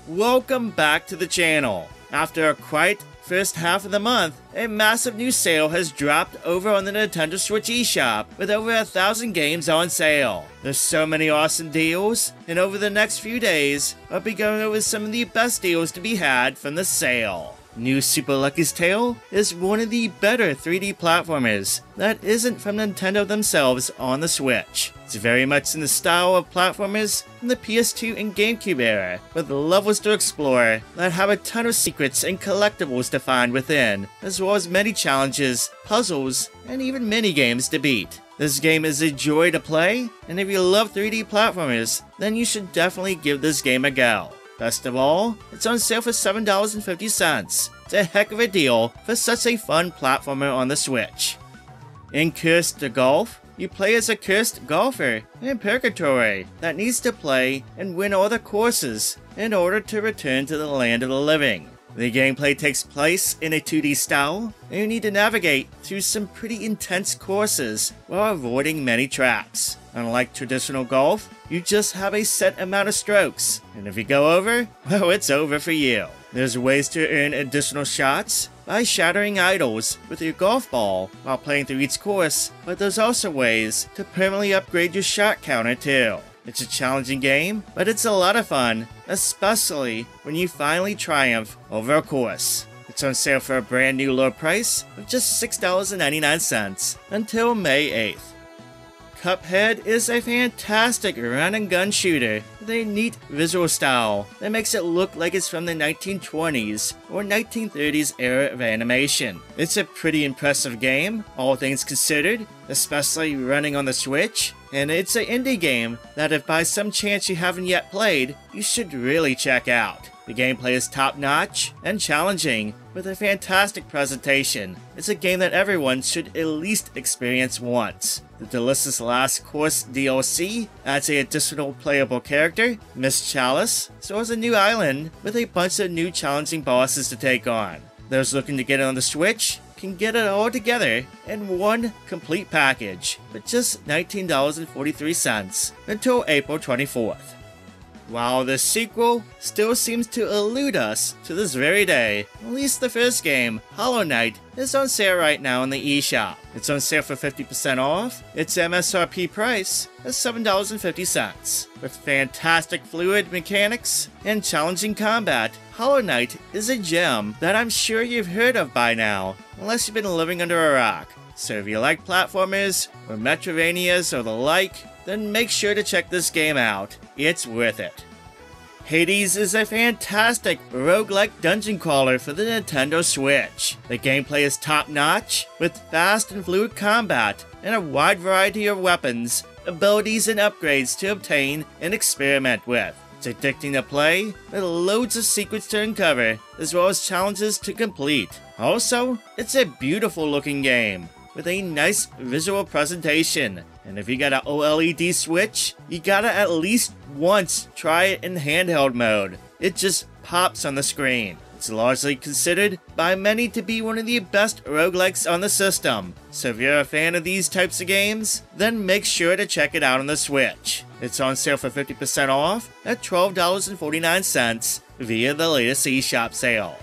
Welcome back to the channel. After a quiet first half of the month, a massive new sale has dropped over on the Nintendo Switch eShop with over 1,000 games on sale. There's so many awesome deals, and over the next few days, I'll be going over some of the best deals to be had from the sale. New Super Lucky's Tale is one of the better 3D platformers that isn't from Nintendo themselves on the Switch. It's very much in the style of platformers from the PS2 and GameCube era, with levels to explore that have a ton of secrets and collectibles to find within, as well as many challenges, puzzles, and even mini-games to beat. This game is a joy to play, and if you love 3D platformers, then you should definitely give this game a go. Best of all, it's on sale for $7.50. It's a heck of a deal for such a fun platformer on the Switch. In Cursed to Golf, you play as a cursed golfer in Purgatory that needs to play and win all the courses in order to return to the land of the living. The gameplay takes place in a 2D style, and you need to navigate through some pretty intense courses while avoiding many traps. Unlike traditional golf, you just have a set amount of strokes, and if you go over, well, it's over for you. There's ways to earn additional shots by shattering idols with your golf ball while playing through each course, but there's also ways to permanently upgrade your shot counter too. It's a challenging game, but it's a lot of fun, especially when you finally triumph over a course. It's on sale for a brand new low price of just $6.99 until May 8th. Cuphead is a fantastic run-and-gun shooter with a neat visual style that makes it look like it's from the 1920s or 1930s era of animation. It's a pretty impressive game, all things considered, especially running on the Switch, and it's an indie game that if by some chance you haven't yet played, you should really check out. The gameplay is top-notch and challenging, with a fantastic presentation. It's a game that everyone should at least experience once. The Delicious Last Course DLC adds an additional playable character, Miss Chalice, as well as a new island with a bunch of new challenging bosses to take on. Those looking to get it on the Switch can get it all together in one complete package for just $19.43 until April 24th. While the sequel still seems to elude us to this very day, at least the first game, Hollow Knight, is on sale right now in the eShop. It's on sale for 50% off. Its MSRP price is $7.50. With fantastic fluid mechanics and challenging combat, Hollow Knight is a gem that I'm sure you've heard of by now, unless you've been living under a rock. So if you like platformers, or Metroidvanias, or the like, then make sure to check this game out. It's worth it. Hades is a fantastic roguelike dungeon crawler for the Nintendo Switch. The gameplay is top-notch, with fast and fluid combat, and a wide variety of weapons, abilities, and upgrades to obtain and experiment with. It's addicting to play, with loads of secrets to uncover, as well as challenges to complete. Also, it's a beautiful looking game, with a nice visual presentation. And if you got an OLED Switch, you gotta at least once try it in handheld mode. It just pops on the screen. It's largely considered by many to be one of the best roguelikes on the system. So if you're a fan of these types of games, then make sure to check it out on the Switch. It's on sale for 50% off at $12.49 via the latest eShop sale.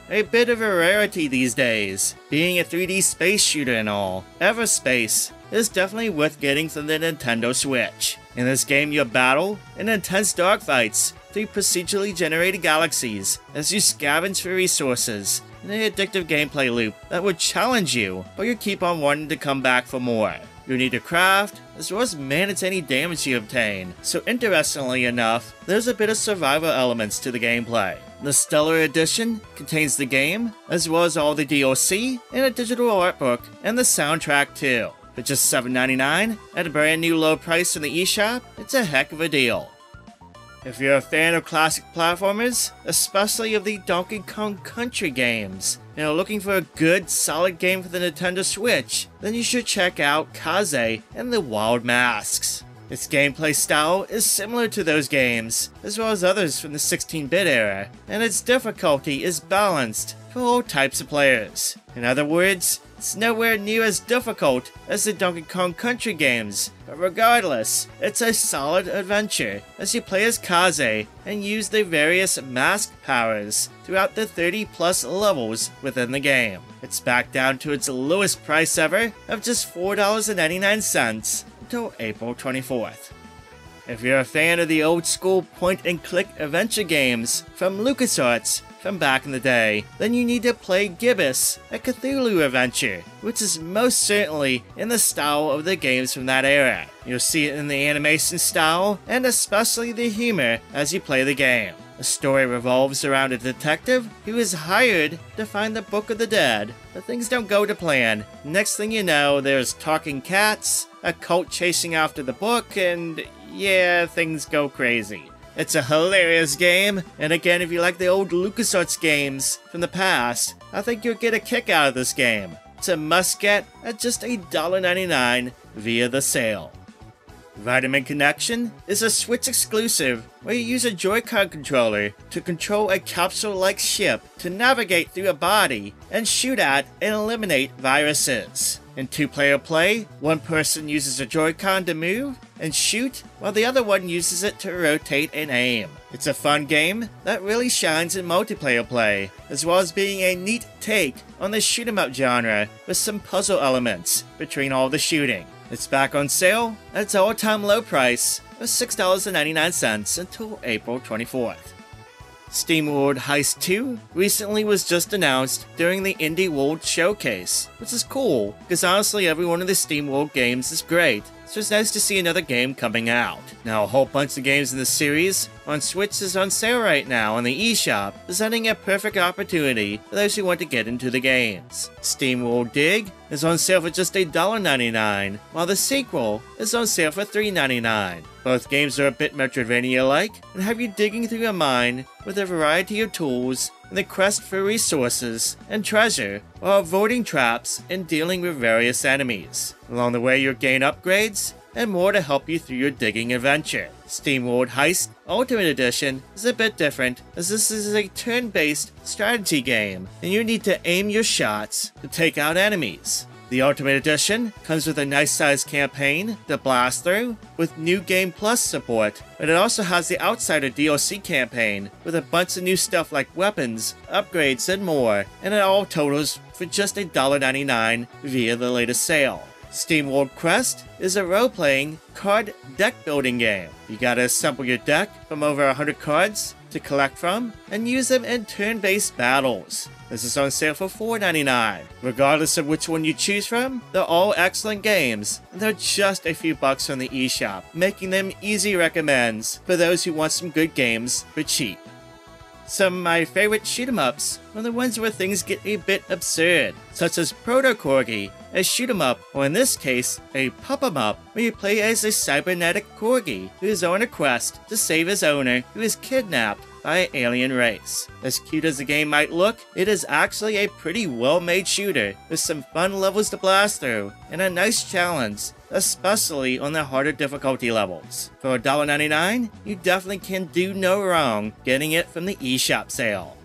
A bit of a rarity these days, being a 3D space shooter and all, Everspace is definitely worth getting for the Nintendo Switch. In this game you'll battle in intense dogfights through procedurally generated galaxies as you scavenge for resources in an addictive gameplay loop that would challenge you, but you keep on wanting to come back for more. You need to craft, as well as manage any damage you obtain. So interestingly enough, there's a bit of survival elements to the gameplay. The Stellar Edition contains the game, as well as all the DLC, and a digital art book, and the soundtrack too. For just $7.99 at a brand new low price in the eShop, it's a heck of a deal. If you're a fan of classic platformers, especially of the Donkey Kong Country games, and are looking for a good, solid game for the Nintendo Switch, then you should check out Kaze and the Wild Masks. Its gameplay style is similar to those games, as well as others from the 16-bit era, and its difficulty is balanced for all types of players. In other words, It's nowhere near as difficult as the Donkey Kong Country games, but regardless, it's a solid adventure as you play as Kaze and use the various mask powers throughout the 30+ levels within the game. It's back down to its lowest price ever of just $4.99 until April 24th. If you're a fan of the old school point-and-click adventure games from LucasArts from back in the day, then you need to play Gibbous, a Cthulhu adventure, which is most certainly in the style of the games from that era. You'll see it in the animation style, and especially the humor as you play the game. The story revolves around a detective who is hired to find the Book of the Dead, but things don't go to plan. Next thing you know, there's talking cats, a cult chasing after the book, and yeah, things go crazy. It's a hilarious game, and again, if you like the old LucasArts games from the past, I think you'll get a kick out of this game. It's a must-get at just $1.99 via the sale. Vitamin Connection is a Switch exclusive where you use a Joy-Con controller to control a capsule-like ship to navigate through a body and shoot at and eliminate viruses. In 2-player play, one person uses a Joy-Con to move and shoot, while the other one uses it to rotate and aim. It's a fun game that really shines in multiplayer play, as well as being a neat take on the shoot-'em-up genre with some puzzle elements between all the shooting. It's back on sale at its all-time low price of $6.99 until April 24th. Steamworld Heist 2 recently was just announced during the Indie World Showcase, which is cool, because honestly every one of the Steamworld games is great, so it's nice to see another game coming out. Now a whole bunch of games in the series on Switch is on sale right now on the eShop, presenting a perfect opportunity for those who want to get into the games. Steamworld Dig is on sale for just $1.99, while the sequel is on sale for $3.99. Both games are a bit Metroidvania-like and have you digging through a mine with a variety of tools in the quest for resources and treasure, while avoiding traps and dealing with various enemies. Along the way you'll gain upgrades and more to help you through your digging adventure. Steamworld Heist Ultimate Edition is a bit different, as this is a turn-based strategy game, and you need to aim your shots to take out enemies. The Ultimate Edition comes with a nice-sized campaign to blast through, with New Game Plus support, but it also has the Outsider DLC campaign, with a bunch of new stuff like weapons, upgrades, and more, and it all totals for just $1.99 via the latest sale. Steamworld Quest is a role-playing card deck-building game. You gotta assemble your deck from over 100 cards to collect from, and use them in turn-based battles. This is on sale for $4.99. Regardless of which one you choose from, they're all excellent games, and they're just a few bucks on the eShop, making them easy recommends for those who want some good games for cheap. Some of my favorite shoot-'em-ups are the ones where things get a bit absurd, such as ProtoCorgi, a shoot-'em-up, or in this case, a pop-'em-up, where you play as a cybernetic corgi who is on a quest to save his owner who is kidnapped by an alien race. As cute as the game might look, it is actually a pretty well-made shooter with some fun levels to blast through and a nice challenge, especially on the harder difficulty levels. For $1.99, you definitely can do no wrong getting it from the eShop sale.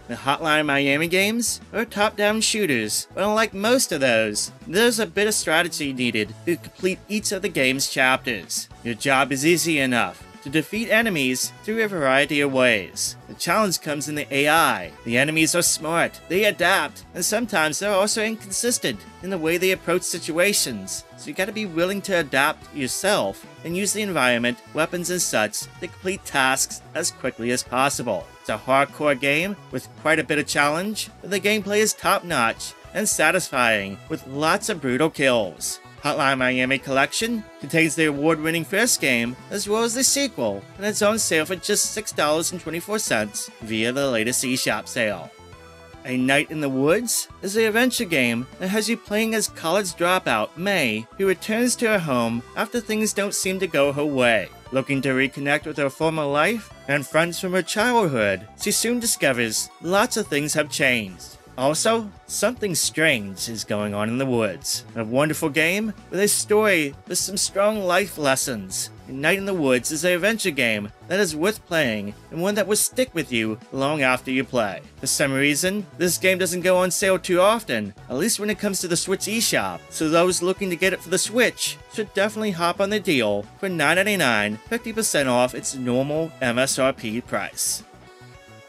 The Hotline Miami games are top-down shooters, but unlike most of those, there's a bit of strategy needed to complete each of the game's chapters. Your job is easy enough: to defeat enemies through a variety of ways. The challenge comes in the AI. The enemies are smart, they adapt, and sometimes they're also inconsistent in the way they approach situations, so you gotta be willing to adapt yourself and use the environment, weapons and such to complete tasks as quickly as possible. It's a hardcore game with quite a bit of challenge, but the gameplay is top-notch and satisfying with lots of brutal kills. Hotline Miami Collection contains the award-winning first game, as well as the sequel, and it's on sale for just $6.24 via the latest eShop sale. A Night in the Woods is an adventure game that has you playing as college dropout May, who returns to her home after things don't seem to go her way. Looking to reconnect with her former life and friends from her childhood, she soon discovers lots of things have changed. Also, something strange is going on in the woods. A wonderful game with a story with some strong life lessons. Night in the Woods is an adventure game that is worth playing and one that will stick with you long after you play. For some reason, this game doesn't go on sale too often, at least when it comes to the Switch eShop, so those looking to get it for the Switch should definitely hop on the deal for $9.99, 50% off its normal MSRP price.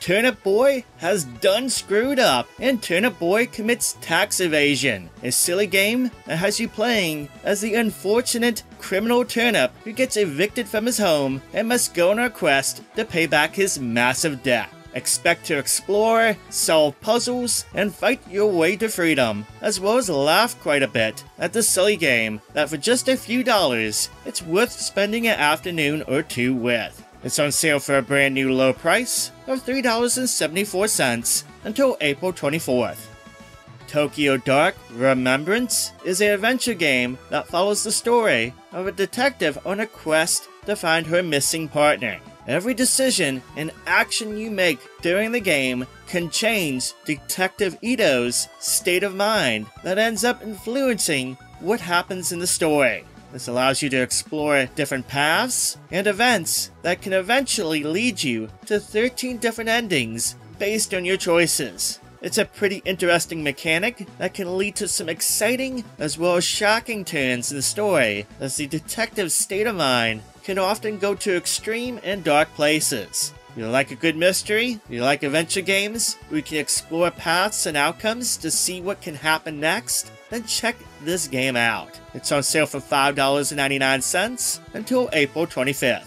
Turnip Boy has done screwed up, and Turnip Boy commits tax evasion, a silly game that has you playing as the unfortunate criminal Turnip who gets evicted from his home and must go on a quest to pay back his massive debt. Expect to explore, solve puzzles, and fight your way to freedom, as well as laugh quite a bit at this silly game that for just a few dollars, it's worth spending an afternoon or two with. It's on sale for a brand new low price of $3.74 until April 24th. Tokyo Dark Remembrance is an adventure game that follows the story of a detective on a quest to find her missing partner. Every decision and action you make during the game can change Detective Ito's state of mind that ends up influencing what happens in the story. This allows you to explore different paths and events that can eventually lead you to 13 different endings based on your choices. It's a pretty interesting mechanic that can lead to some exciting as well as shocking turns in the story, as the detective's state of mind can often go to extreme and dark places. You like a good mystery? You like adventure games where you can explore paths and outcomes to see what can happen next? Then check this game out. It's on sale for $5.99 until April 25th.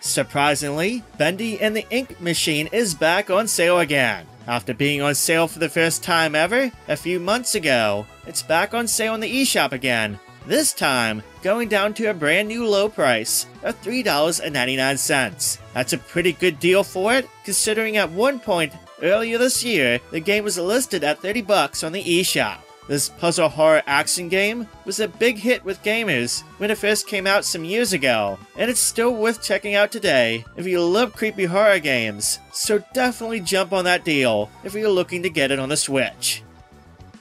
Surprisingly, Bendy and the Ink Machine is back on sale again. After being on sale for the first time ever a few months ago, it's back on sale in the eShop again. This time, going down to a brand new low price of $3.99. That's a pretty good deal for it, considering at one point earlier this year, the game was listed at $30 on the eShop. This puzzle horror action game was a big hit with gamers when it first came out some years ago, and it's still worth checking out today if you love creepy horror games, so definitely jump on that deal if you're looking to get it on the Switch.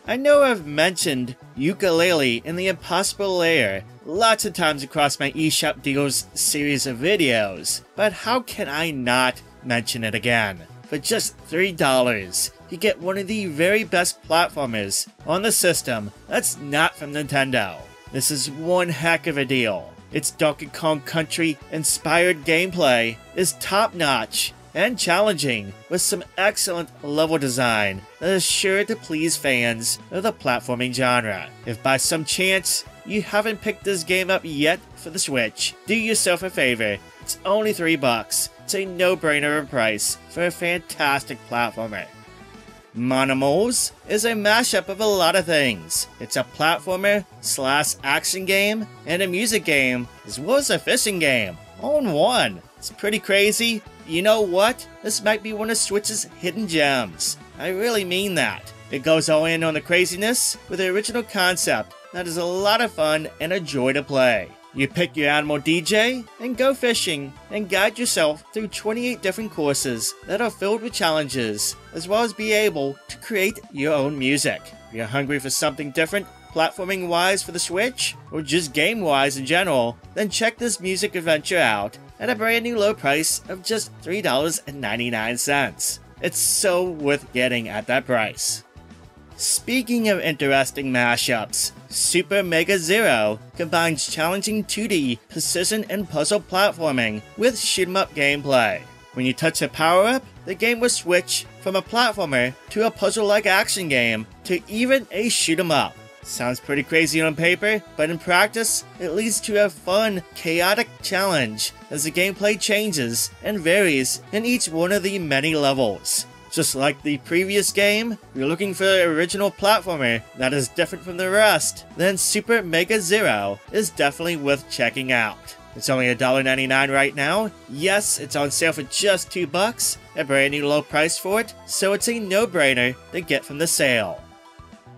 I know I've mentioned Yooka-Laylee in the Impossible Lair lots of times across my eShop Deals series of videos, but how can I not mention it again? For just $3, you get one of the very best platformers on the system that's not from Nintendo. This is one heck of a deal. Its Donkey Kong Country inspired gameplay is top-notch and challenging, with some excellent level design that is sure to please fans of the platforming genre. If by some chance you haven't picked this game up yet for the Switch, do yourself a favor. It's only $3. It's a no-brainer of price for a fantastic platformer. Monomals is a mashup of a lot of things. It's a platformer / action game and a music game, as well as a fishing game, all in one. It's pretty crazy. You know what? This might be one of Switch's hidden gems. I really mean that. It goes all in on the craziness with the original concept that is a lot of fun and a joy to play. You pick your animal DJ and go fishing and guide yourself through 28 different courses that are filled with challenges, as well as be able to create your own music. If you're hungry for something different, platforming wise for the Switch, or just game wise in general, then check this music adventure out at a brand new low price of just $3.99. It's so worth getting at that price. Speaking of interesting mashups, Super Mega Zero combines challenging 2D precision and puzzle platforming with shoot-'em-up gameplay. When you touch a power-up, the game will switch from a platformer to a puzzle-like action game to even a shoot-'em-up. Sounds pretty crazy on paper, but in practice, it leads to a fun, chaotic challenge as the gameplay changes and varies in each one of the many levels. Just like the previous game, if you're looking for an original platformer that is different from the rest, then Super Mega Zero is definitely worth checking out. It's only $1.99 right now. Yes, it's on sale for just $2, a brand new low price for it, so it's a no-brainer to get from the sale.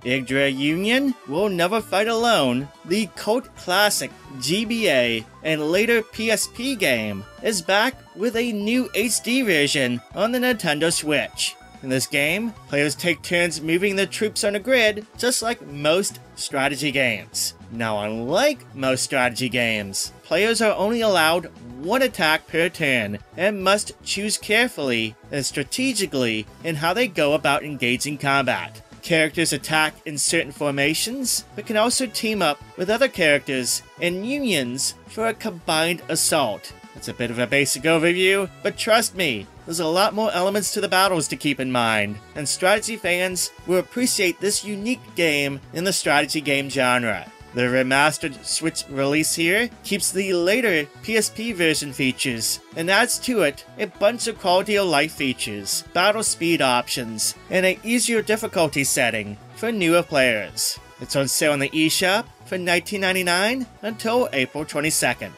YGGDRA Union Will Never Fight Alone, the cult classic GBA and later PSP game, is back with a new HD version on the Nintendo Switch. In this game, players take turns moving their troops on a grid, just like most strategy games. Now, unlike most strategy games, players are only allowed one attack per turn and must choose carefully and strategically in how they go about engaging combat. Characters attack in certain formations, but can also team up with other characters in unions for a combined assault. It's a bit of a basic overview, but trust me, there's a lot more elements to the battles to keep in mind, and strategy fans will appreciate this unique game in the strategy game genre. The remastered Switch release here keeps the later PSP version features and adds to it a bunch of quality of life features, battle speed options, and an easier difficulty setting for newer players. It's on sale in the eShop for $19.99 until April 22nd.